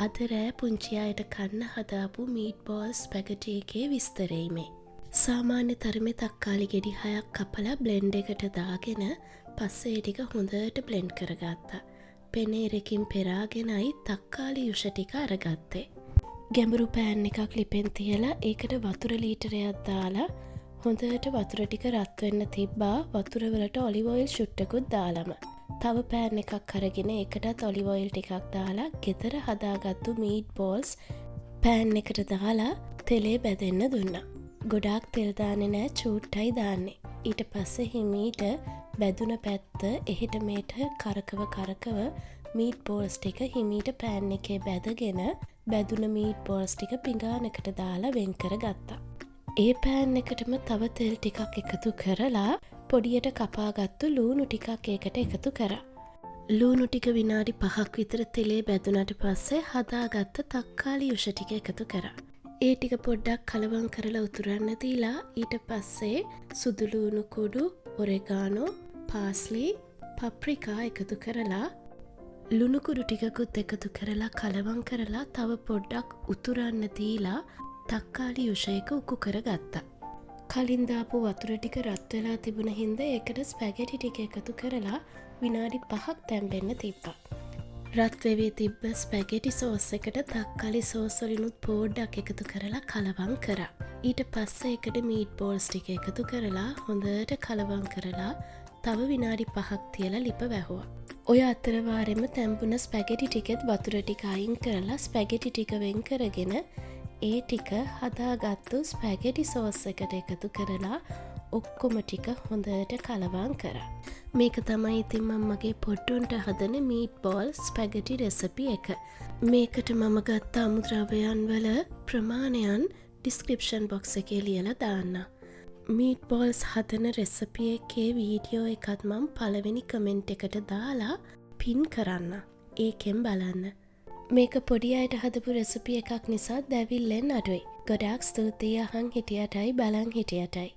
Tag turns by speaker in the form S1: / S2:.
S1: අද රෑ පුංචි අයට කන්න හදාපු මීට් බෝල්ස් ස්පැගටි එකේ විස්තරයි මේ. සාමාන්‍ය තරමේ තක්කාලි ගෙඩි 6ක් කපලා බ්ලෙන්ඩ් එකට දාගෙන පස්සේ ඒ ටික හොඳට බ්ලෙන්ඩ් කරගත්තා. පෙනේරකින් පෙරාගෙනයි තක්කාලි යුෂ ටික අරගත්තේ. ගැඹුරු පෑන් එකක් ලිපෙන් තියලා ඒකට වතුර ලීටරයක් දාලා හොඳට වතුර ටික රත් වෙන්න තිබ්බා. වතුර වලට ඔලිව් ඔයිල් ෂුට්ටකුත් දාලම. තව පෑන් එකක් අරගෙන ඒකටත් ඔලිව් ඔයිල් ටිකක් දාලා ගෙදර හදාගත්තු මීට් බෝල්ස් පෑන් එකට දාලා තෙලේ බැදෙන්න දුන්නා. ගොඩාක් තෙල් දාන්නේ නෑ, චූට්ටයි දාන්නේ. ඊට පස්සේ හිමීට බැදුන පැත්ත එහෙට මෙහෙට කරකව මීට් බෝල්ස් ටික හිමීට පෑන් එකේ බැදගෙන බැදුන මීට් බෝල්ස් ටික පිඟානකට දාලා වෙන් කරගත්තා. ඒ පෑන් එකටම තව තෙල් ටිකක් එකතු කරලා පොඩියට කපාගත්තු ලූණු ටිකක් ඒකට එකතු කරා. ලූණු ටික විනාඩි 5ක් විතර තෙලේ බැදුනට පස්සේ හදාගත්ත තක්කාලි යුෂ ටික එකතු කරා. ඒ ටික පොඩ්ඩක් කලවම් කරලා උතුරන්න දීලා ඊට පස්සේ සුදු ලූණු කුඩු, ඔරෙගානෝ, පාස්ලි, පප්‍රිකා එකතු කරලා ලුණු කුඩු ටිකකුත් එකතු කරලා කලවම් කරලා තව පොඩ්ඩක් උතුරන්න දීලා තක්කාලි යුෂ එක උකු කරගත්තා. කලින් දාපු වතුර ටික රත් වෙලා තිබුණ හින්දා ඒකට ස්පැගටි ටික එකතු කරලා විනාඩි 5ක් තැම්බෙන්න තිබ්බා. රත් වෙවි තිබ්බ ස්පැගටි සෝස් එකට තක්කාලි සෝස් වලිනුත් පොඩ්ඩක් එකතු කරලා කලවම් කරා. ඊට පස්සේ ඒකට මීට් බෝල්ස් ටික එකතු කරලා හොඳට කලවම් කරලා තව විනාඩි 5ක් තියලා ලිප වැහුවා. ඔය අතර වාරෙම තැම්බුන ස්පැගටි ටිකෙත් වතුර ටික අයින් කරලා ස්පැගටි ටික වෙන් කරගෙන ඒ ටික හදාගත්තු ස්පැගටි සෝස් එකට එකතු කරලා ඔක්කොම ටික හොඳට කලවම් කරා. මේක තමයි ඉතින් මගේ පොඩ්ඩොන්ට හදන මීට් බෝල් ස්පැගටි රෙසිපි එක. මේකට මම ගත්ත අමුද්‍රව්‍යයන් වල ප්‍රමාණයන් ඩිස්ක්‍රිප්ෂන් බොක්ස් එකේ ලියලා දාන්න. මීට් බෝල්ස් හදන රෙසිපි එකේ වීඩියෝ එකත් මම පළවෙනි කමෙන්ට් එකට දාලා පින් කරන්න. ඒකෙන් බලන්න. මේක පොඩි අයට හදපු රෙසිපි එකක් නිසා දැවිල්ලෙන් අඩුයි. ගොඩාක් ස්තුතියි අහන් හිටියටයි බලන් හිටියටයි.